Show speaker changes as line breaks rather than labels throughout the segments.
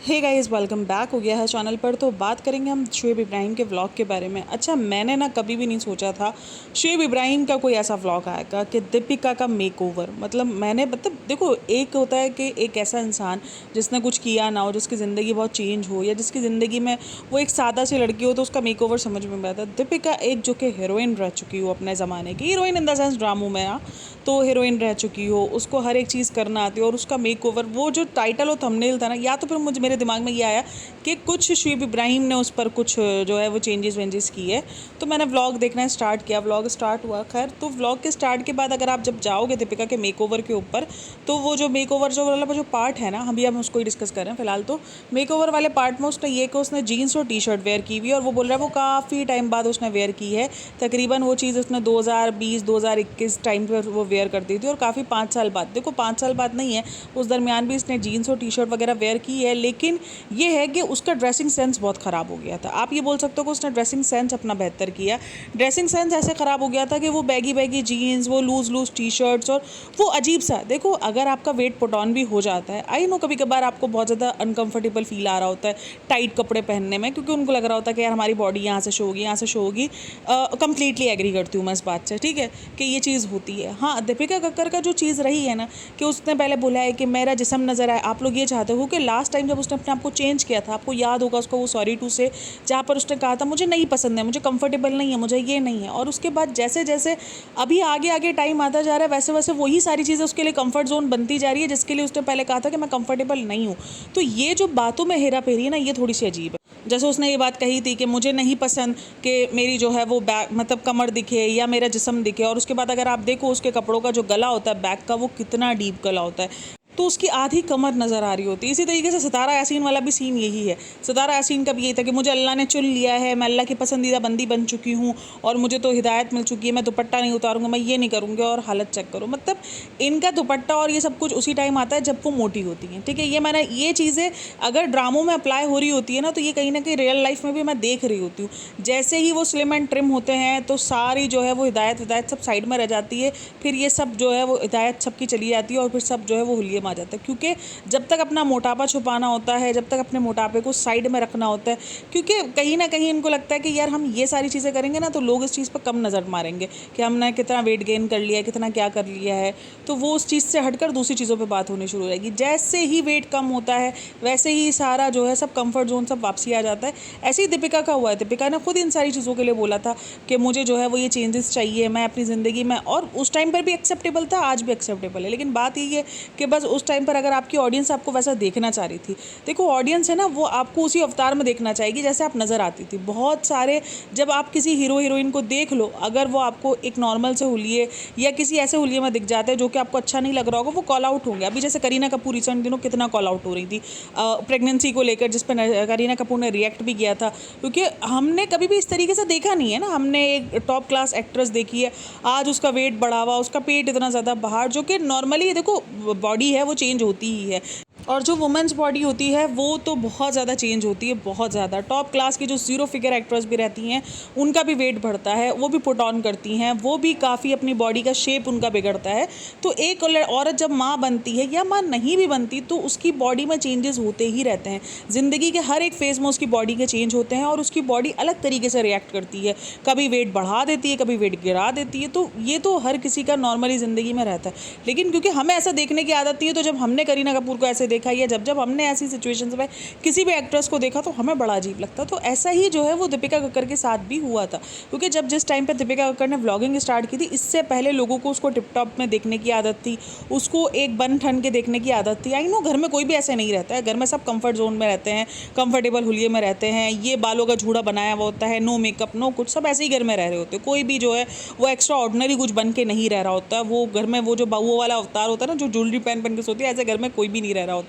Hey guys, welcome back हो गया है चैनल पर। तो बात करेंगे हम शुएब इब्राहिम के व्लॉग के बारे में। अच्छा, मैंने ना कभी भी नहीं सोचा था शुएब इब्राहिम का कोई ऐसा व्लॉग आएगा कि दीपिका का मेकओवर। मतलब देखो, एक होता है कि एक ऐसा इंसान जिसने कुछ किया ना हो, जिसकी ज़िंदगी बहुत चेंज हो, या जिसकी ज़िंदगी में वो एक सादा सी लड़की हो, तो उसका मेकओवर समझ में आता है। दीपिका एक जो कि हीरोइन रह चुकी हो अपने ज़माने की, हीरोइन इन द सेंस ड्रामों में, तो हीरोइन रह चुकी हो, उसको हर एक चीज़ करना आती है, और उसका मेकओवर, वो जो टाइटल और थंबनेल था ना, या तो फिर मुझे मेरे दिमाग में ये आया कि कुछ शुएब इब्राहिम ने उस पर कुछ जो है वो चेंजेस वेंजेस किए। तो मैंने व्लॉग देखना स्टार्ट किया, व्लॉग स्टार्ट हुआ। खैर, तो व्लॉग के स्टार्ट के बाद अगर आप जब जाओगे दीपिका के मेकओवर के ऊपर, तो वो जो मेकओवर जो वाला जो पार्ट है ना, हम उसको ही डिस्कस कर रहे हैं फिलहाल। तो मेकओवर वाले पार्ट में उसने ये कि उसने जीन्स और टी शर्ट वेयर की हुई है, और वो बोल रहा है वो काफ़ी टाइम बाद उसने वेयर की है। तकरीबन वो चीज़ उसने 2020-2021 टाइम पर वो वेयर करती थी, और काफ़ी 5 साल बाद, देखो 5 साल बाद नहीं है, उस दरमियान भी इसने जीन्स और टी शर्ट वगैरह वेयर की है। लेकिन ये है कि उसका ड्रेसिंग सेंस बहुत ख़राब हो गया था। आप ये बोल सकते हो कि उसने ड्रेसिंग सेंस अपना बेहतर किया। ड्रेसिंग सेंस ऐसे ख़राब हो गया था कि वो बैगी बैगी जीन्स, वो लूज़ टी शर्ट्स, और वो अजीब सा, देखो अगर आपका वेट पुट ऑन भी हो जाता है, आई नो कभी कभार आपको बहुत ज़्यादा अनकंफर्टेबल फील आ रहा होता है टाइट कपड़े पहनने में, क्योंकि उनको लग रहा होता है कि यार हमारी बॉडी यहाँ से शो होगी, यहाँ से शो होगी। कंप्लीटली एग्री करती हूँ मैं इस बात से, ठीक है, कि ये चीज़ होती है। हाँ, दीपिका कक्कर का जो चीज़ रही है ना, कि उसने पहले बोला है कि मेरा जिस्म नज़र आए। आप लोग ये चाहते हो कि लास्ट टाइम जब उसने अपने आप को चेंज किया था, आपको याद होगा उसको वो सॉरी टू से, जहाँ पर उसने कहा था मुझे नहीं पसंद है, मुझे कंफर्टेबल नहीं है, मुझे ये नहीं है। और उसके बाद जैसे जैसे अभी आगे आगे टाइम आता जा रहा है, वैसे वैसे वही सारी चीज़ें उसके लिए कंफर्ट जोन बनती जा रही है, जिसके लिए उसने पहले कहा था कि मैं कंफर्टेबल नहीं हूँ। तो ये जो बातों में हेरा फेरी है ना, ये थोड़ी सी अजीब है। जैसे उसने ये बात कही थी कि मुझे नहीं पसंद कि मेरी जो है वो बैक मतलब कमर दिखे या मेरा जिस्म दिखे, और उसके बाद अगर आप देखो उसके कपड़ों का जो गला होता है बैक का, वो कितना डीप गला होता है, तो उसकी आधी कमर नज़र आ रही होती है। इसी तरीके से सितारा यासीन वाला भी सीन यही है। सितारा यासीन का भी यही था कि मुझे अल्लाह ने चुन लिया है, मैं अल्लाह की पसंदीदा बंदी बन चुकी हूँ, और मुझे तो हिदायत मिल चुकी है, मैं दुपट्टा नहीं उतारूंगा, मैं ये नहीं करूँगी, और हालत चेक करो। मतलब इनका दुपट्टा और ये सब कुछ उसी टाइम आता है जब वो मोटी होती हैं, ठीक है। ये चीज़ें अगर ड्रामों में अप्लाई हो रही होती है ना, तो ये कहीं ना कहीं रियल लाइफ में भी मैं देख रही होती हूँ। जैसे ही वो स्लिम एंड ट्रिम होते हैं, तो सारी जो है वो हिदायत सब साइड में रह जाती है, फिर ये सब जो है वो हिदायत सबकी चली जाती है, और फिर सब जो है वो हुलिये में आ जाता है। क्योंकि जब तक अपना मोटापा छुपाना होता है, जब तक अपने मोटापे को साइड में रखना होता है, क्योंकि कहीं ना कहीं इनको लगता है कि यार हम ये सारी चीज़ें करेंगे ना, तो लोग इस चीज़ पर कम नज़र मारेंगे कि हमने कितना वेट गेन कर लिया है, कितना क्या कर लिया है। तो वो उस चीज़ से हटकर दूसरी चीज़ों पे बात होनी शुरू हो जाएगी। जैसे ही वेट कम होता है, वैसे ही सारा जो है सब कंफर्ट जोन सब वापसी आ जाता है। ऐसे ही दीपिका का हुआ है। दीपिका ने खुद इन सारी चीज़ों के लिए बोला था कि मुझे जो है वो ये चेंजेस चाहिए, मैं अपनी ज़िंदगी में, और उस टाइम पर भी एक्सेप्टेबल था, आज भी एक्सेप्टेबल है। लेकिन बात यही है कि बस उस टाइम पर अगर आपकी ऑडियंस आपको वैसा देखना चाह रही थी, देखो ऑडियंस है ना, वो आपको उसी अवतार में देखना चाहेगी जैसे आप नज़र आती थी। बहुत सारे, जब आप किसी हीरो हीरोइन को देख लो, अगर वो आपको एक नॉर्मल से हुलिये या किसी ऐसे हुलिये में दिख जाते हैं जो कि आपको अच्छा नहीं लग रहा होगा, वो कॉल आउट होंगे। अभी जैसे करीना कपूर रिसेंट दिनों कितना कॉल आउट हो रही थी प्रेगनेंसी को लेकर, जिस पर करीना कपूर ने रिएक्ट भी किया था, क्योंकि हमने कभी भी इस तरीके से देखा नहीं है ना। हमने एक टॉप क्लास एक्ट्रेस देखी है, आज उसका वेट बढ़ा हुआ, उसका पेट इतना ज़्यादा बाहर, जो कि नॉर्मली देखो बॉडी है वो चेंज होती ही है, और जो वुमेंस बॉडी होती है वो तो बहुत ज़्यादा चेंज होती है, बहुत ज़्यादा। टॉप क्लास की जो ज़ीरो फिगर एक्ट्रेस भी रहती हैं, उनका भी वेट बढ़ता है, वो भी पुट ऑन करती हैं, वो भी काफ़ी अपनी बॉडी का शेप उनका बिगड़ता है। तो एक औरत जब माँ बनती है या माँ नहीं भी बनती, तो उसकी बॉडी में चेंजेस होते ही रहते हैं। ज़िंदगी के हर एक फेज़ में उसकी बॉडी के चेंज होते हैं, और उसकी बॉडी अलग तरीके से रिएक्ट करती है, कभी वेट बढ़ा देती है, कभी वेट गिरा देती है। तो ये तो हर किसी का नॉर्मली ज़िंदगी में रहता है। लेकिन क्योंकि हमें ऐसा देखने की आदत नहीं है, तो जब हमने करीना कपूर को ऐसे देखा, या जब हमने ऐसी सिचुएशंस में किसी भी एक्ट्रेस को देखा, तो हमें बड़ा अजीब लगता। तो ऐसा ही जो है वो दीपिका कक्कर के साथ भी हुआ था, क्योंकि जिस टाइम पे दीपिका कक्कर ने व्लॉगिंग स्टार्ट की थी, इससे पहले लोगों को उसको टिप टॉप में देखने की आदत थी, उसको एक बन ठन के देखने की आदत थी। आई नो घर में कोई भी ऐसे नहीं रहता है, घर में सब कंफर्ट जोन में रहते हैं, कंफर्टेबल हुलिये में रहते हैं, ये बालों का जूड़ा बनाया हुआ होता है, नो मेकअप नो कुछ, सब ऐसे ही घर में रह रहे होते हैं। कोई भी जो है वो एक्स्ट्रा ऑर्डिनरी कुछ बन के नहीं रह रहा होता है। वो घर में वो जो बाहुओं वाला अवतार होता है ना, जो ज्वेलरी पहन के सोती है, ऐसे घर में कोई भी नहीं रह रहा होता,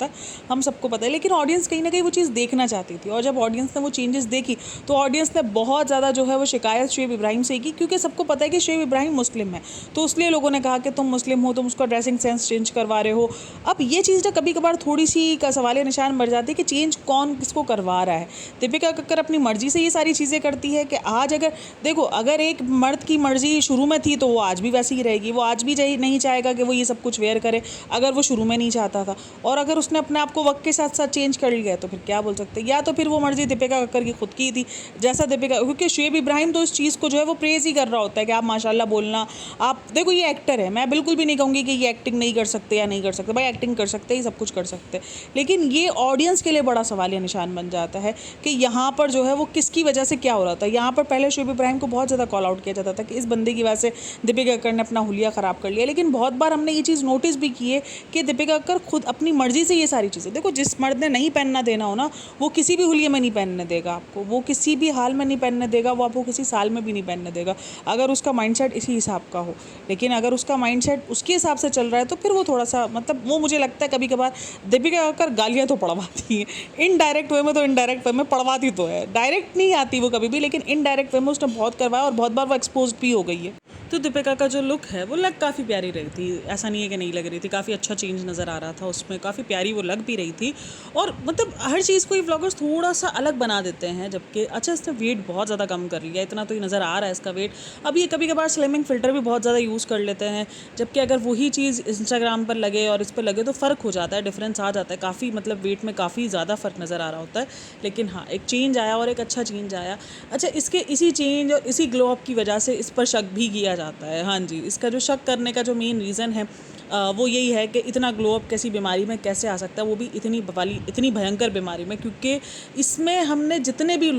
हम सबको पता है। लेकिन ऑडियंस कहीं ना कहीं वो चीज़ देखना चाहती थी, और जब ऑडियंस ने वो चेंजेस देखी, तो ऑडियंस ने बहुत ज़्यादा जो है वो शिकायत शुएब इब्राहिम से की, क्योंकि सबको पता है कि शुएब इब्राहिम मुस्लिम है। तो इसलिए लोगों ने कहा कि तुम मुस्लिम हो, तुम उसका ड्रेसिंग सेंस चेंज करवा रहे हो। अब ये चीज़ ना कभी कभार थोड़ी सी का सवाल निशान बढ़ जाती है कि चेंज कौन किसको करवा रहा है। दीपिका कक्कर अपनी मर्जी से ये सारी चीज़ें करती है कि आज अगर देखो, अगर एक मर्द की मर्जी शुरू में थी, तो वो आज भी वैसी ही रहेगी। वो आज भी नहीं चाहेगा कि वो ये सब कुछ वेयर करे, अगर वो शुरू में नहीं चाहता था। और अगर उसने अपने आप को वक्त के साथ साथ चेंज कर लिया है तो फिर क्या बोल सकते हैं। या तो फिर वो मर्जी दीपिका कक्कर की खुद की थी, जैसा दीपिका, क्योंकि शुएब इब्राहिम तो इस चीज़ को जो है वो प्रेज़ ही कर रहा होता है कि आप माशाल्लाह बोलना। आप देखो ये एक्टर है, मैं बिल्कुल भी नहीं कहूँगी कि ये एक्टिंग नहीं कर सकते या नहीं कर सकते, भाई एक्टिंग कर सकते ही, सब कुछ कर सकते, लेकिन ये ऑडियंस के लिए बड़ा सवालिया निशान बन जाता है कि यहाँ पर जो है वो किसकी वजह से क्या हो रहा था। यहाँ पर पहले शुएब इब्राहिम को बहुत ज़्यादा कॉल आउट किया जाता था कि इस बंदे की वजह से दीपिका कक्कर ने अपना हुलिया ख़राब कर लिया, लेकिन बहुत बार हमने ये चीज़ नोटिस भी की है कि दीपिका कक्कर खुद अपनी मर्जी से ये सारी चीज़ें, देखो जिस मर्द ने नहीं पहनना देना हो ना वो किसी भी हुलिये में नहीं पहनने देगा आपको, वो किसी भी हाल में नहीं पहनने देगा, वो आपको किसी साल में भी नहीं पहनने देगा अगर उसका माइंडसेट इसी हिसाब का हो। लेकिन अगर उसका माइंडसेट उसके हिसाब से चल रहा है तो फिर वो थोड़ा सा मतलब वो मुझे लगता है कभी कभार दीपिका कक्कर गालियाँ तो पड़वाती है इनडायरेक्ट वे में, तो इनडायरेक्ट वे में पड़वाती तो है, डायरेक्ट नहीं आती वो कभी भी, लेकिन इनडायरेक्ट वे में उसने बहुत करवाया और बहुत बार वो एक्सपोज भी हो गई है। तो दीपिका का जो लुक है वो लग काफ़ी प्यारी रही थी, ऐसा नहीं है कि नहीं लग रही थी, काफ़ी अच्छा चेंज नज़र आ रहा था उसमें, काफ़ी प्यारी वो लग भी रही थी। और मतलब हर चीज़ को ये व्लॉगर्स थोड़ा सा अलग बना देते हैं, जबकि अच्छा इसने वेट बहुत ज़्यादा कम कर लिया, इतना तो ये नज़र आ रहा है इसका वेट। अब ये कभी कभार स्लिमिंग फ़िल्टर भी बहुत ज़्यादा यूज़ कर लेते हैं, जबकि अगर वही चीज़ इंस्टाग्राम पर लगे और इस पर लगे तो फ़र्क हो जाता है, डिफरेंस आ जाता है काफ़ी, मतलब वेट में काफ़ी ज़्यादा फ़र्क नज़र आ रहा होता है। लेकिन हाँ एक चेंज आया और एक अच्छा चेंज आया। अच्छा इसके इसी चेंज और इसी ग्लो अप की वजह से इस पर शक भी किया जाता है। हाँ जी, इसका जो शक करने का जो मेन रीज़न है वो यही है कि इतना ग्लो अप कैसी बीमारी में कैसे आ सकता है, वो भी इतनी भयंकर बीमारी में, क्योंकि इसमें हमने जितने भी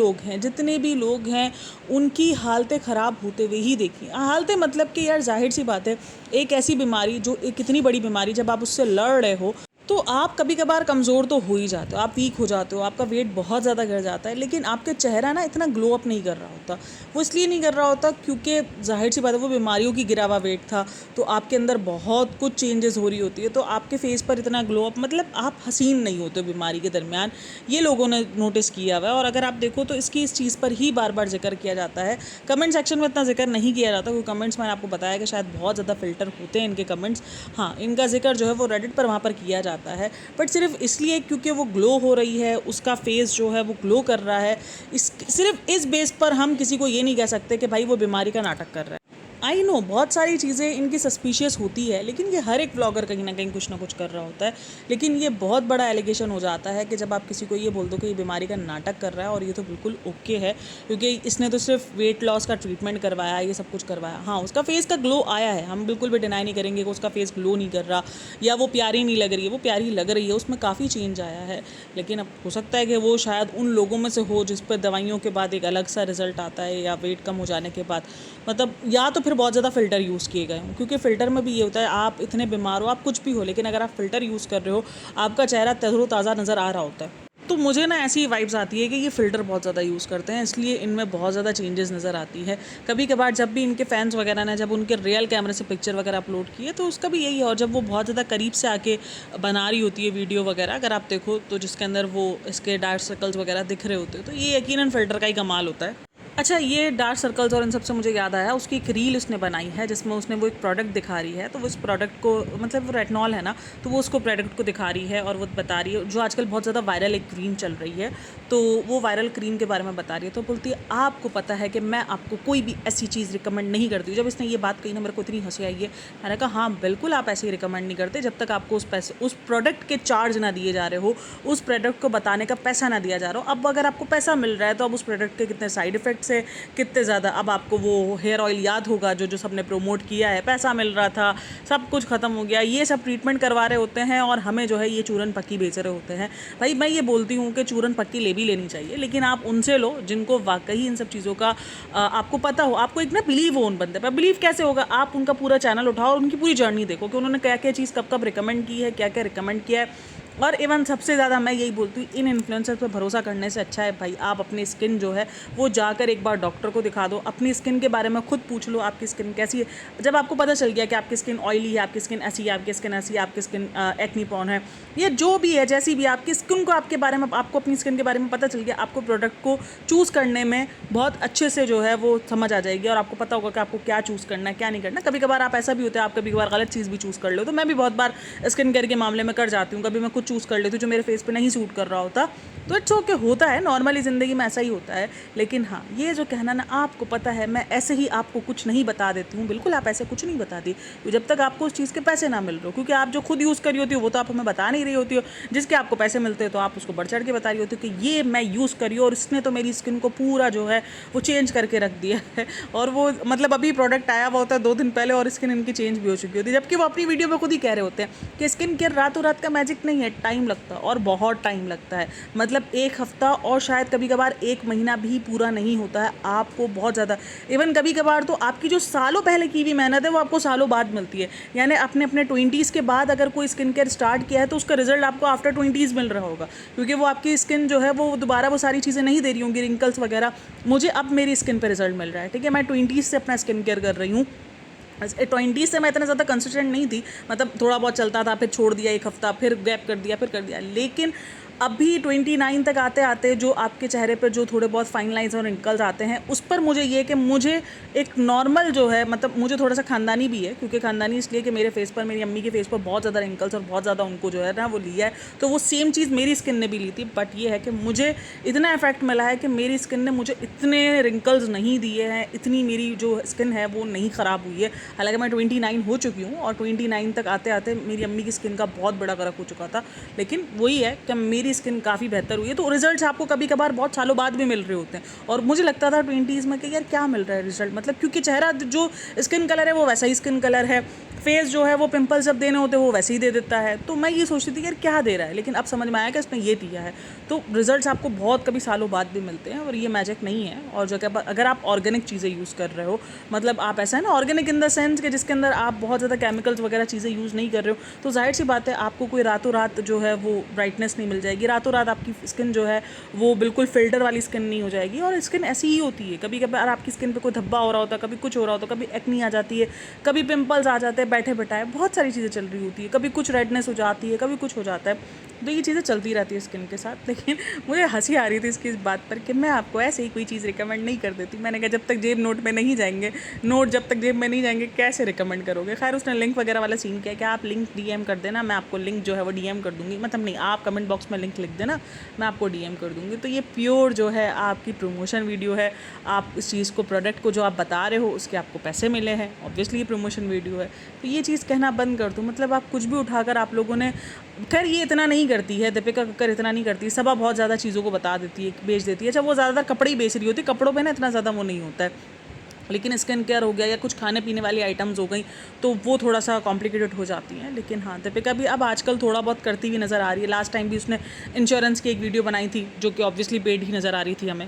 लोग हैं उनकी हालतें ख़राब होते हुए ही देखी। हालतें मतलब कि यार जाहिर सी बात है, एक ऐसी बीमारी जो एक इतनी बड़ी बीमारी, जब आप उससे लड़ रहे हो तो आप कभी कभार कमज़ोर तो हो ही जाते हो, आप वीक हो जाते हो, आपका वेट बहुत ज़्यादा गिर जाता है, लेकिन आपके चेहरा ना इतना ग्लो अप नहीं कर रहा होता। वो इसलिए नहीं कर रहा होता क्योंकि जाहिर सी बात है वो बीमारियों की गिरा हुआ वेट था, तो आपके अंदर बहुत कुछ चेंजेस हो रही होती है, तो आपके फेस पर इतना ग्लो अप, मतलब आप हसीन नहीं होते बीमारी के दरमियान, ये लोगों ने नोटिस किया हुआ है। और अगर आप देखो तो इसकी इस चीज़ पर ही बार बार जिक्र किया जाता है, कमेंट सेक्शन में इतना जिक्र नहीं किया जाता, क्योंकि कमेंट्स मैंने आपको बताया कि शायद बहुत ज़्यादा फ़िल्टर होते हैं इनके कमेंट्स। हाँ इनका जिक्र जो है वो रेडिट पर वहाँ पर किया जाता है, बट सिर्फ इसलिए क्योंकि वो ग्लो हो रही है, उसका फेस जो है वो ग्लो कर रहा है, सिर्फ इस बेस पर हम किसी को ये नहीं कह सकते कि भाई वो बीमारी का नाटक कर रहा है। आई नो बहुत सारी चीज़ें इनकी सस्पिशियस होती है, लेकिन ये हर एक व्लॉगर कहीं ना कहीं कुछ ना कुछ कर रहा होता है। लेकिन ये बहुत बड़ा एलिगेशन हो जाता है कि जब आप किसी को ये बोल दो कि ये बीमारी का नाटक कर रहा है, और ये तो बिल्कुल ओके है क्योंकि इसने तो सिर्फ वेट लॉस का ट्रीटमेंट करवाया, ये सब कुछ करवाया। हाँ उसका फेस का ग्लो आया है, हम बिल्कुल भी डिनाई नहीं करेंगे कि उसका फेस ग्लो नहीं कर रहा या वो प्यारी नहीं लग रही है, वो प्यारी लग रही है, उसमें काफ़ी चेंज आया है। लेकिन अब हो सकता है कि वो शायद उन लोगों में से हो जिस पर दवाइयों के बाद एक अलग सा रिजल्ट आता है, या वेट कम हो जाने के बाद, मतलब या तो फिर बहुत ज़्यादा फ़िल्टर यूज़ किए गए हों, क्योंकि फ़िल्टर में भी ये होता है आप इतने बीमार हो, आप कुछ भी हो, लेकिन अगर आप फ़िल्टर यूज़ कर रहे हो आपका चेहरा तरोताज़ा नज़र आ रहा होता है। तो मुझे ना ऐसी वाइब्स आती है कि ये फ़िल्टर बहुत ज़्यादा यूज़ करते हैं, इसलिए इनमें बहुत ज़्यादा चेंजेस नज़र आती है। कभी कभार जब भी इनके फैंस वगैरह ने जब उनके रियल कैमरे से पिक्चर वगैरह अपलोड किए तो उसका भी यही है, और जब वो बहुत ज़्यादा करीब से आके बना रही होती है वीडियो वगैरह, अगर आप देखो तो जिसके अंदर वो इसके डार्क सर्कल्स वगैरह दिख रहे होते हैं, तो ये यकीनन फ़िल्टर का ही कमाल होता है। अच्छा ये डार्क सर्कल्स और इन सब से मुझे याद आया, उसकी एक रील उसने बनाई है जिसमें उसने वो एक प्रोडक्ट दिखा रही है, तो वो उस प्रोडक्ट को, मतलब वो रेटिनॉल है ना, तो वो उसको प्रोडक्ट को दिखा रही है और वो बता रही है, जो आजकल बहुत ज़्यादा वायरल एक क्रीम चल रही है, तो वो वायरल क्रीम के बारे में बता रही है। तो बोलती है आपको पता है कि मैं आपको कोई भी ऐसी चीज़ रिकमेंड नहीं करती हूँ। जब इसने ये बात कही ना मेरे को इतनी हंसी आई है, मैंने कहा हाँ बिल्कुल आप ऐसे ही रिकमेंड नहीं करते जब तक आपको उस प्रोडक्ट के चार्ज ना दिए जा रहे हो, उस प्रोडक्ट को बताने का पैसा ना दिया जा रहा हो। अब अगर आपको पैसा मिल रहा है तो अब उस प्रोडक्ट के कितने साइड इफ़ेक्ट्स है, कितने ज़्यादा, अब आपको वो हेयर ऑयल याद होगा जो सबने प्रमोट किया है, पैसा मिल रहा था, सब कुछ ख़त्म हो गया, ये सब ट्रीटमेंट करवा रहे होते हैं और हमें जो है ये चूरन पक्की बेच रहे होते हैं। भाई मैं ये बोलती हूँ कि चूरन पक्की ले भी लेनी चाहिए, लेकिन आप उनसे लो जिनको वाकई इन सब चीज़ों का आपको पता हो, आपको एक ना बिलीव हो उन बंदे पर। बिलीव कैसे होगा, आप उनका पूरा चैनल उठाओ और उनकी पूरी जर्नी देखो कि उन्होंने क्या क्या चीज़ कब कब रिकमेंड की है, क्या क्या रिकमेंड किया है। और इवन सबसे ज़्यादा मैं यही बोलती हूँ, इन इन्फ्लुएंसर पर भरोसा करने से अच्छा है भाई आप अपनी स्किन जो है वो जाकर एक बार डॉक्टर को दिखा दो, अपनी स्किन के बारे में खुद पूछ लो आपकी स्किन कैसी है। जब आपको पता चल गया कि आपकी स्किन ऑयली है, आपकी स्किन ऐसी है, आपकी स्किन ऐसी है, आपकी स्किन एक्नी प्रोन है, ये जो भी है जैसी भी आपकी स्किन को, आपके बारे में, आपको अपनी स्किन के बारे में पता चल गया, आपको प्रोडक्ट को चूज़ करने में बहुत अच्छे से जो है वो समझ आ जाएगी और आपको पता होगा कि आपको क्या चूज़ करना है क्या नहीं करना। कभी कभार आप ऐसा भी होता है, आप कभी कभार गलत चीज़ भी चूज़ कर लो, तो मैं भी बहुत बार स्किन केयर के मामले में कर जाती हूँ, कभी मैं कुछ कुछ चूज़ कर लेती हूँ जो मेरे फेस पे नहीं सूट कर रहा होता, तो इट्स ओके, होता है, नॉर्मली ज़िंदगी में ऐसा ही होता है। लेकिन हाँ, ये जो कहना ना आपको पता है मैं ऐसे ही आपको कुछ नहीं बता देती हूँ, बिल्कुल आप ऐसे कुछ नहीं बताती तो जब तक आपको उस चीज़ के पैसे ना मिल रहे हो, क्योंकि आप जो खुद यूज़ करी होती हो वो तो आप हमें बता नहीं रही होती हो, जिसके आपको पैसे मिलते हैं तो आप उसको बढ़ चढ़ के बता रही होती हो कि ये मैं यूज़ करी और इसने तो मेरी स्किन को पूरा जो है वो चेंज करके रख दिया है। और वो मतलब अभी प्रोडक्ट आया हुआ होता है 2 दिन पहले और स्किन इनकी चेंज भी हो चुकी होती है, जबकि वो अपनी वीडियो में खुद ही कह रहे होते हैं कि स्किन केयर रातों रात का मैजिक नहीं है, टाइम लगता है और बहुत टाइम लगता है। मतलब 1 हफ्ता और शायद कभी कभार 1 महीना भी पूरा नहीं होता है, आपको बहुत ज़्यादा, इवन कभी कभार तो आपकी जो सालों पहले की हुई मेहनत है वो आपको सालों बाद मिलती है। यानी अपने अपने 20s के बाद अगर कोई स्किन केयर स्टार्ट किया है तो उसका रिजल्ट आपको आफ्टर 20s मिल रहा होगा, क्योंकि वो आपकी स्किन जो है वो दोबारा वो सारी चीज़ें नहीं दे रही होंगी, रिंकल्स वगैरह। मुझे अब मेरी स्किन पर रिजल्ट मिल रहा है, ठीक है, मैं 20s से अपना स्किन केयर कर रही हूँ। 20 से मैं इतना ज़्यादा कंसिस्टेंट नहीं थी, मतलब थोड़ा बहुत चलता था, फिर छोड़ दिया 1 हफ्ता, फिर गैप कर दिया, फिर कर दिया। लेकिन अभी 29 तक आते आते जो आपके चेहरे पर जो थोड़े बहुत फाइन लाइंस और रिंकल्स आते हैं उस पर मुझे ये कि मुझे एक नॉर्मल जो है, मतलब मुझे थोड़ा सा खानदानी भी है, क्योंकि खानदानी इसलिए कि मेरे फेस पर, मेरी अम्मी के फेस पर बहुत ज़्यादा रिंकल्स और बहुत ज़्यादा उनको जो है ना वो लिया है, तो वो सेम चीज़ मेरी स्किन ने भी ली थी। बट ये है कि मुझे इतना इफेक्ट मिला है कि मेरी स्किन ने मुझे इतने रिंकल्स नहीं दिए हैं, इतनी मेरी जो स्किन है वो नहीं ख़राब हुई है। हालांकि मैं 29 हो चुकी हूँ और 29 तक आते आते मेरी अम्मी की स्किन का बहुत बड़ा फ़र्क हो चुका था, लेकिन वही है कि मेरी स्किन काफ़ी बेहतर हुई है। तो रिजल्ट्स आपको कभी कभार बहुत सालों बाद भी मिल रहे होते हैं, और मुझे लगता था 20s में कि यार क्या मिल रहा है रिजल्ट, मतलब क्योंकि चेहरा जो स्किन कलर है वो वैसा ही स्किन कलर है, फेस जो है वो पिंपल्स जब देने होते हैं वो वैसे ही दे देता है, तो मैं ये सोचती थी यार क्या दे रहा है, लेकिन अब समझ में आया कि इसने ये दिया है। तो रिजल्ट्स आपको बहुत कभी सालों बाद भी मिलते हैं और ये मैजिक नहीं है। और जगह पर अगर आप ऑर्गेनिक चीज़ें यूज़ कर रहे हो, मतलब आप ऐसा है ना ऑर्गेनिक इन द सेंस कि जिसके अंदर आप बहुत ज़्यादा केमिकल्स वगैरह चीज़ें यूज़ नहीं कर रहे हो, तो जाहिर सी बात है आपको कोई रातों रात जो है वो ब्राइटनेस नहीं मिल जाएगी, रातों रात आपकी स्किन जो है वो बिल्कुल फिल्टर वाली स्किन नहीं हो जाएगी। और स्किन ऐसी ही होती है, कभी कभार आपकी स्किन पे कोई धब्बा हो रहा होता है, कभी कुछ हो रहा होता है, कभी एक्नी आ जाती है, कभी पिंपल्स आ जाते हैं बैठे बैठाए, बहुत सारी चीज़ें चल रही होती है, कभी कुछ रेडनेस हो जाती है, कभी कुछ हो जाता है, तो ये चीज़ें चलती रहती है स्किन के साथ। लेकिन मुझे हंसी आ रही थी इसकी इस बात पर कि मैं आपको ऐसे ही कोई चीज़ रिकमेंड नहीं कर देती। मैंने कहा जब तक जेब नोट में नहीं जाएंगे, नोट जब तक जेब में नहीं जाएंगे कैसे रिकमेंड करोगे। खैर उसने लिंक वगैरह वाला सीन किया कि आप लिंक डीएम कर देना, मैं आपको लिंक जो है वो डीएम कर दूँगी, मतलब नहीं, आप कमेंट बॉक्स में लिंक लिख देना, मैं आपको डीएम कर दूँगी। तो ये प्योर जो है आपकी प्रमोशन वीडियो है, आप इस चीज़ को, प्रोडक्ट को जो आप बता रहे हो उसके आपको पैसे मिले हैं, ऑब्वियसली ये प्रमोशन वीडियो है, तो ये चीज़ कहना बंद कर दो। मतलब आप कुछ भी उठाकर आप लोगों ने, खैर ये इतना नहीं करती है दीपिका कक्कर, इतना नहीं करती, सबा बहुत ज़्यादा चीज़ों को बता देती है, बेच देती है। अच्छा वो ज़्यादातर कपड़े ही बेच रही होती है, कपड़ों पे ना इतना ज़्यादा वो नहीं होता है, लेकिन स्किन केयर हो गया या कुछ खाने पीने वाली आइटम्स हो गई तो वो थोड़ा सा कॉम्प्लिकेटेड हो जाती हैं। लेकिन हाँ, दीपिका भी अब आजकल थोड़ा बहुत करती हुई नज़र आ रही है। लास्ट टाइम भी उसने इंश्योरेंस की एक वीडियो बनाई थी जो कि ऑब्वियसली पेड ही नज़र आ रही थी हमें।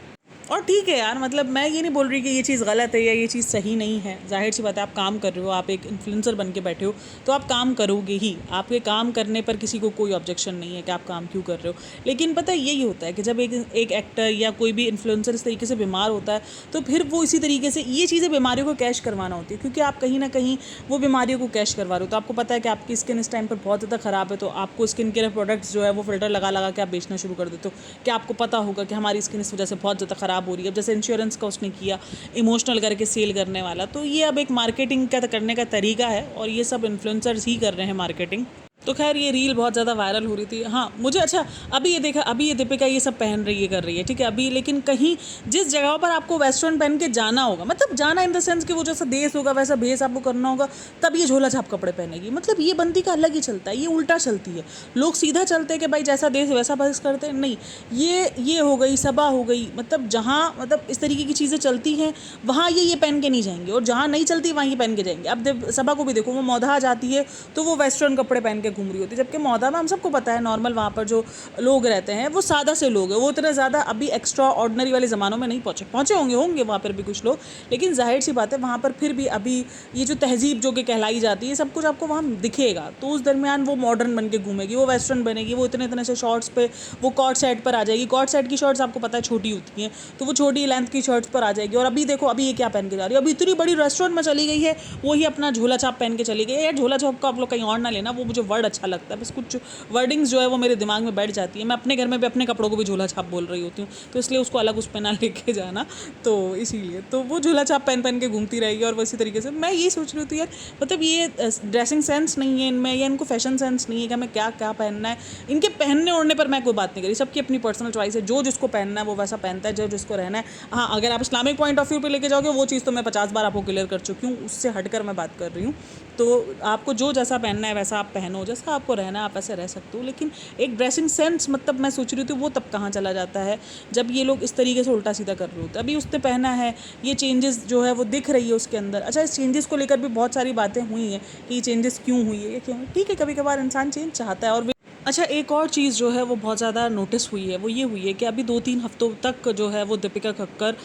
और ठीक है यार, मतलब मैं ये नहीं बोल रही कि ये चीज़ गलत है या ये चीज़ सही नहीं है, जाहिर सी बात है आप काम कर रहे हो, आप एक इन्फ्लुएंसर बन के बैठे हो तो आप काम करोगे ही, आपके काम करने पर किसी को कोई ऑब्जेक्शन नहीं है कि आप काम क्यों कर रहे हो। लेकिन पता है यही होता है कि जब एक एक्टर या कोई भी इन्फ्लुएंसर इस तरीके से बीमार होता है तो फिर वो इसी तरीके से ये चीज़ें बीमारियों को कैश करवाना होती है, क्योंकि आप कहीं ना कहीं वो बीमारियों को कैश करवा रहे हो। तो आपको पता है कि आपकी स्किन इस टाइम पर बहुत ज़्यादा ख़राब है, तो आपको स्किन केयर प्रोडक्ट्स जो है वो फिल्टर लगा लगा के आप बेचना शुरू कर देते हो कि आपको पता होगा कि हमारी स्किन इस वजह से बहुत ज़्यादा ख़राब हो रही है। अब जैसे इंश्योरेंस का उसने किया, इमोशनल करके सेल करने वाला, तो ये अब एक मार्केटिंग का करने का तरीका है और ये सब इन्फ्लुएंसर्स ही कर रहे हैं मार्केटिंग। तो खैर ये रील बहुत ज़्यादा वायरल हो रही थी। हाँ मुझे, अच्छा अभी ये देखा, अभी ये दीपिका ये सब पहन रही है, कर रही है, ठीक है अभी, लेकिन कहीं जिस जगह पर आपको वेस्टर्न पहन के जाना होगा, मतलब जाना इन द सेंस कि वो जैसा देश होगा वैसा भेस आपको करना होगा, तब ये झोला छाप कपड़े पहनेगी। मतलब ये बंदी का अलग ही चलता है, ये उल्टा चलती है। लोग सीधा चलते हैं कि भाई जैसा देश वैसा बहस करते हैं, नहीं, ये हो गई, सभा हो गई, मतलब जहाँ मतलब इस तरीके की चीज़ें चलती हैं वहाँ ये पहन के नहीं जाएंगे, और जहाँ नहीं चलती वहाँ ये पहन के जाएंगे। अब सभा को भी देखो, वो मौधा जाती है तो वो वेस्टर्न कपड़े पहन के घूम रही होती है, जबकि मौदा में हम सबको पता है नॉर्मल वहाँ पर जो लोग रहते हैं वो सादा से लोग हैं, वो इतने ज़्यादा अभी एक्स्ट्रा ऑर्डिनरी वाले ज़मानों में नहीं पहुँचे होंगे वहाँ पर भी कुछ लोग, लेकिन जाहिर सी बात है वहाँ पर फिर भी अभी ये जो तहजीब जो कि कहलाई जाती है सब कुछ आपको वहाँ दिखेगा। तो उस दरमियान वो मॉडर्न बन के घूमेगी, वो वेस्टर्न बनेगी, वो इतने से शॉर्ट्स पे, वो कॉर्ड सेट पर आ जाएगी। कॉर्ड सेट की शर्ट्स आपको पता है छोटी होती हैं, तो वो छोटी लेंथ की शर्ट्स पर आ जाएगी। और अभी देखो अभी ये क्या पहन के जा रही है, अभी इतनी बड़ी रेस्टोरेंट में चली गई है, वही अपना झोला छाप पहन के चली गई है। यार झोला छाप का आप लोग कहीं और ना लेना, वो मुझे वर्ड अच्छा लगता है, बस कुछ वर्डिंग्स जो है वो मेरे दिमाग में बैठ जाती है। मैं अपने घर में भी अपने कपड़ों को भी झोला छाप बोल रही होती हूँ, तो इसलिए उसको अलग उस पे ना लेके जाना, तो इसीलिए तो वो झोला छाप पहन पहन के घूमती रहेगी। और वैसी तरीके से मैं ये सोच रही थी यार, मतलब ये ड्रेसिंग सेंस नहीं है इनमें, या इनको फैशन सेंस नहीं है कि हमें क्या क्या पहनना है। इनके पहनने ओढ़ने पर मैं कोई बात नहीं करी, सबकी अपनी पर्सनल चॉइस है, जो जिसको पहनना है वो वैसा पहनता है, जो जिसको रहना है। हाँ, अगर आप इस्लामिक पॉइंट ऑफ व्यू पे लेके जाओगे, वो चीज़ तो मैं 50 बार आपको क्लियर कर चुकी हूँ, उससे हटकर मैं बात कर रही हूँ। तो आपको जो जैसा पहनना है वैसा आप पहनो, जैसा आपको रहना है आप वैसे रह सकते हो। लेकिन एक ड्रेसिंग सेंस, मतलब मैं सोच रही थी वो तब कहाँ चला जाता है जब ये लोग इस तरीके से उल्टा सीधा कर रहे होते हैं। अभी उसने पहना है, ये चेंजेस जो है वो दिख रही है उसके अंदर। अच्छा, इस चेंजेस को लेकर भी बहुत सारी बातें हुई हैं कि ये चेंजेस क्यों हुई है, ये क्यों। ठीक है, कभी कभार इंसान चेंज चाहता है। और अच्छा, एक और चीज़ जो है वो बहुत ज़्यादा नोटिस हुई है, वो ये हुई है कि अभी 2-3 हफ्तों तक जो है वो दीपिका कक्कर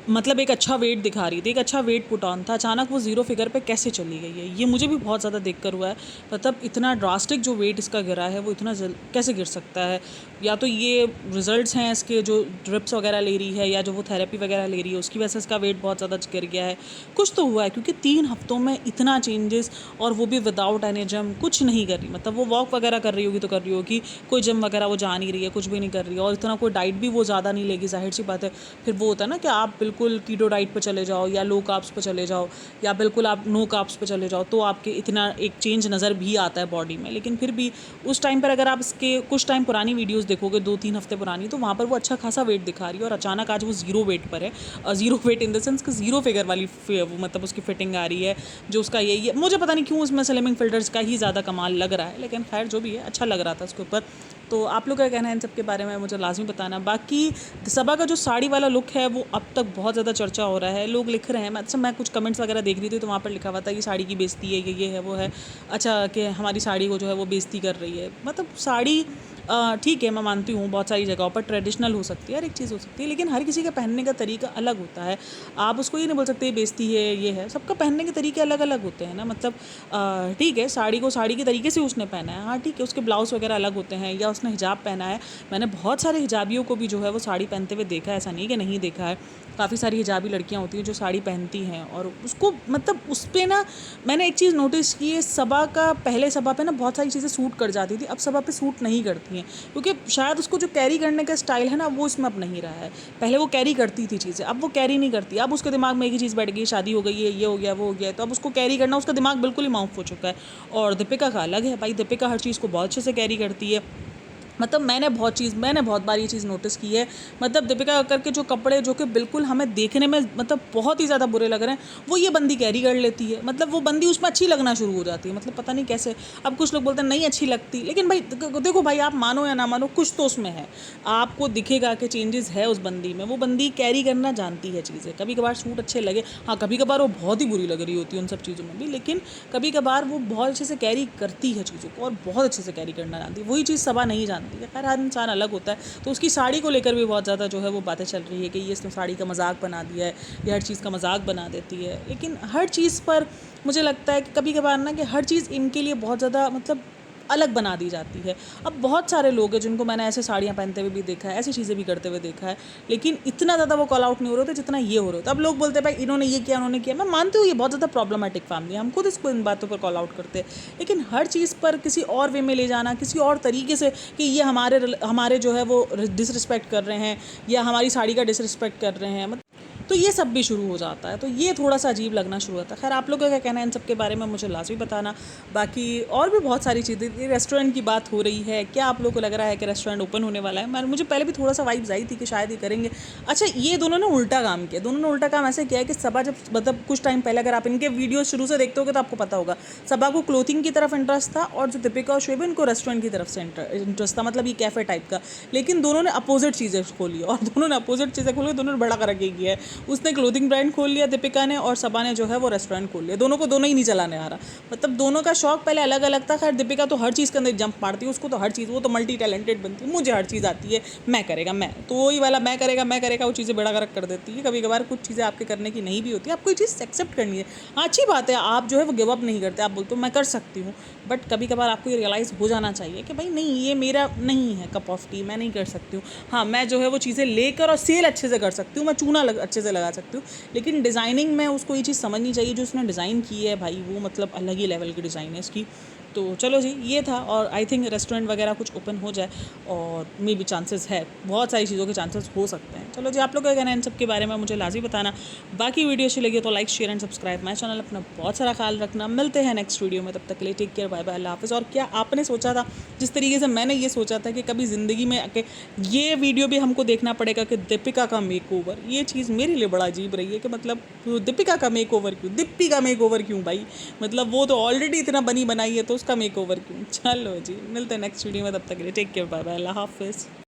मतलब एक अच्छा वेट दिखा रही थी, एक अच्छा वेट पुट ऑन था, अचानक वो ज़ीरो फिगर पे कैसे चली गई है, ये मुझे भी बहुत ज़्यादा देखकर हुआ है। मतलब इतना ड्रास्टिक जो वेट इसका गिरा है वो इतना कैसे गिर सकता है। या तो ये रिजल्ट्स हैं इसके, जो ड्रिप्स वगैरह ले रही है या जो वो थेरेपी वगैरह ले रही है उसकी वजह से इसका वेट बहुत ज़्यादा गिर गया है। कुछ तो हुआ है, क्योंकि 3 हफ्तों में इतना चेंजेस, और वो भी विदाउट एनी जिम, कुछ नहीं कर रही। मतलब वो वॉक वगैरह कर रही होगी तो कर रही होगी, कोई जिम वगैरह वो जा नहीं रही है, कुछ भी नहीं कर रही है। और इतना कोई डाइट भी वो ज़्यादा नहीं लेगी, जाहिर सी बात है। फिर वो होता है ना कि आप बिल्कुल कीटो डाइट पे चले जाओ या लो कार्ब्स पे चले जाओ या बिल्कुल आप नो कार्ब्स पे चले जाओ, तो आपके इतना एक चेंज नज़र भी आता है बॉडी में। लेकिन फिर भी उस टाइम पर अगर आप इसके कुछ टाइम पुरानी वीडियोस देखोगे, 2-3 हफ्ते पुरानी, तो वहाँ पर वो अच्छा खासा वेट दिखा रही है। और अचानक आज वो ज़ीरो वेट पर है। Zero weight in the sense कि ज़ीरो फिगर वाली मतलब उसकी फिटिंग आ रही है, जो उसका यही है। मुझे पता नहीं क्यों उसमें स्लिमिंग फिल्टर्स का ही ज़्यादा कमाल लग रहा है, लेकिन खैर जो भी है, अच्छा लग रहा था उसके ऊपर। तो आप लोग क्या कहना है इन सब के बारे में मुझे लाजमी बताना। बाकी सबा का जो साड़ी वाला लुक है वो अब तक बहुत ज़्यादा चर्चा हो रहा है, लोग लिख रहे हैं। अच्छा, मैं कुछ कमेंट्स वगैरह देख रही थी तो वहाँ पर लिखा हुआ था कि साड़ी की बेइज्जती है, ये है वो है। अच्छा, कि हमारी साड़ी को जो है वो बेइज्जती कर रही है। मतलब साड़ी ठीक है, मैं मानती हूँ बहुत सारी जगहों पर ट्रेडिशनल हो सकती है, हर एक चीज़ हो सकती है, लेकिन हर किसी का पहनने का तरीका अलग होता है। आप उसको ये नहीं बोल सकते ये बेइज्जती है, ये है। सबका पहनने के तरीके अलग अलग होते हैं ना। मतलब ठीक है, साड़ी को साड़ी के तरीके से उसने पहना है, हाँ ठीक है, उसके ब्लाउज वगैरह अलग होते हैं, या उसने हिजाब पहना है। मैंने बहुत सारे हिजाबियों को भी जो है वो साड़ी पहनते हुए देखा है, ऐसा नहीं कि नहीं देखा है। काफ़ी सारी हिजाबी लड़कियां होती हैं जो साड़ी पहनती हैं, और उसको मतलब उस पर ना मैंने एक चीज़ नोटिस की है, सबा का पहले सबा पे ना बहुत सारी चीज़ें सूट कर जाती थी, अब सबा पे सूट नहीं करती हैं, क्योंकि शायद उसको जो कैरी करने का स्टाइल है ना वो इसमें अब नहीं रहा है। पहले वो कैरी करती थी चीज़ें, अब वो कैरी नहीं करती। अब उसके दिमाग में एक ही चीज़ बैठ गई, शादी हो गई है, ये हो गया वो हो गया है, तो अब उसको कैरी करना, उसका दिमाग बिल्कुल ही माउफ हो चुका है। और दीपिका का अलग है भाई, दीपिका हर चीज़ को बहुत अच्छे से कैरी करती है। मतलब मैंने बहुत बार ये चीज़ नोटिस की है। मतलब दीपिका कक्कर के जो कपड़े जो कि बिल्कुल हमें देखने में मतलब बहुत ही ज़्यादा बुरे लग रहे हैं, वो ये बंदी कैरी कर लेती है। मतलब वो बंदी उसमें अच्छी लगना शुरू हो जाती है, मतलब पता नहीं कैसे। अब कुछ लोग बोलते हैं नहीं अच्छी लगती, लेकिन भाई देखो भाई, आप मानो या ना मानो, कुछ तो उसमें है, आपको दिखेगा कि चेंजेस है उस बंदी में। वो बंदी कैरी करना जानती है चीज़ें। कभी कभार सूट अच्छे लगे, हाँ कभी कभार वो बहुत ही बुरी लग रही होती है उन सब चीज़ों में भी, लेकिन कभी कभार वो बहुत अच्छे से कैरी करती है चीज़ों को, और बहुत अच्छे से कैरी करना जानती है। वही चीज़ सबा नहीं जानती है। खैर, हर इंसान अलग होता है। तो उसकी साड़ी को लेकर भी बहुत ज़्यादा जो है वो बातें चल रही है कि ये इसने साड़ी का मजाक बना दिया है, ये हर चीज़ का मजाक बना देती है। लेकिन हर चीज़ पर मुझे लगता है कि कभी कभार ना, कि हर चीज़ इनके लिए बहुत ज़्यादा मतलब अलग बना दी जाती है। अब बहुत सारे लोग हैं जिनको मैंने ऐसे साड़ियाँ पहनते हुए भी देखा है, ऐसी चीज़ें भी करते हुए देखा है, लेकिन इतना ज़्यादा वो कॉल आउट नहीं हो रहे थे जितना ये हो रहे थे। अब लोग बोलते हैं भाई इन्होंने ये किया, उन्होंने किया। मैं मानती हूँ ये बहुत ज़्यादा प्रॉब्लमेटिक फैमिली है, हम खुद इसको इन बातों पर कॉल आउट करते हैं, लेकिन हर चीज़ पर किसी और वे में ले जाना, किसी और तरीके से कि ये हमारे जो है वो डिसरिस्पेक्ट कर रहे हैं या हमारी साड़ी का डिसरिस्पेक्ट कर रहे हैं, तो ये सब भी शुरू हो जाता है। तो ये थोड़ा सा अजीब लगना शुरू होता है। खैर, आप लोगों का क्या कहना है इन सब के बारे में मुझे लाजमी बताना। बाकी और भी बहुत सारी चीज़ें, रेस्टोरेंट की बात हो रही है, क्या आप लोगों को लग रहा है कि रेस्टोरेंट ओपन होने वाला है? मुझे पहले भी थोड़ा सा वाइब्स आई थी कि शायद ये करेंगे। अच्छा, ये दोनों ने उल्टा काम किया। दोनों ने उल्टा काम ऐसे किया है कि सबा जब मतलब कुछ टाइम पहले, अगर आप इनके वीडियो शुरू से देखते होगे तो आपको पता होगा, सबा को क्लोथिंग की तरफ इंटरेस्ट था, और जो दीपिका और शोएब इनको रेस्टोरेंट की तरफ से इंटरेस्ट था, मतलब ये कैफ़े टाइप का। लेकिन दोनों ने अपोजिट चीज़ें खोली, और दोनों ने अपोजिट चीज़ें खोली, दोनों ने बड़ा करके किया है। उसने क्लोथिंग ब्रांड खोल लिया दीपिका ने, और सबा ने जो है वो रेस्टोरेंट खोल लिया। दोनों को दोनों ही नहीं चलाने आ रहा। मतलब दोनों का शौक पहले अलग अलग था। खैर, दीपिका तो हर चीज़ के अंदर जंप मारती है, उसको तो हर चीज़, वो तो मल्टी टैलेंटेड बनती है। मुझे हर चीज़ आती है, मैं करेगा, मैं तो वही वाला मैं करेगा वो चीज़ें बड़ा करक कर देती है। कभी कभार कुछ चीज़ें आपके करने की नहीं भी होती, आपको ये चीज़ एक्सेप्ट करनी है। अच्छी बात है, आप जो है वो गिव अप नहीं करते, आप बोलते हो मैं कर सकती हूँ। बट कभी कभार आपको ये रियलाइज़ हो जाना चाहिए कि भाई नहीं, ये मेरा नहीं है कप ऑफ टी, मैं नहीं कर सकती हूँ। हाँ, मैं जो है वो चीज़ें लेकर और सेल अच्छे से कर सकती हूँ, मैं चूना अच्छे से लगा सकती हूँ, लेकिन डिज़ाइनिंग में उसको ये चीज़ समझनी चाहिए, जो उसने डिज़ाइन की है भाई वो मतलब अलग ही लेवल की डिज़ाइन है इसकी। तो चलो जी, ये था। और आई थिंक रेस्टोरेंट वगैरह कुछ ओपन हो जाए, और मे बी चांसेस है, बहुत सारी चीज़ों के चांसेस हो सकते हैं। चलो जी, आप लोग का कहना है इन सब के बारे में मुझे लाजमी बताना। बाकी वीडियो अच्छी लगी तो like share and subscribe my channel. अपना बहुत सारा ख्याल रखना, मिलते हैं नेक्स्ट वीडियो में, तब तक के लिए टेक केयर, बाय बाय, अल्लाह हाफिज़। और क्या आपने सोचा था, जिस तरीके से मैंने ये सोचा था कि कभी ज़िंदगी में आके ये वीडियो भी हमको देखना पड़ेगा कि दीपिका का मेकओवर, ये चीज़ मेरे लिए बड़ा अजीब रही है कि मतलब दीपिका का मेकओवर क्यों, दिप्पी का मेकओवर क्यों भाई, मतलब वो तो ऑलरेडी इतना बनी बनाई है, तो उसका मेकओवर क्यों। चलो जी, मिलते हैं नेक्स्ट वीडियो में, तब तक के लिए टेक केयर, बाय बाय, अल्लाह हाफिज़।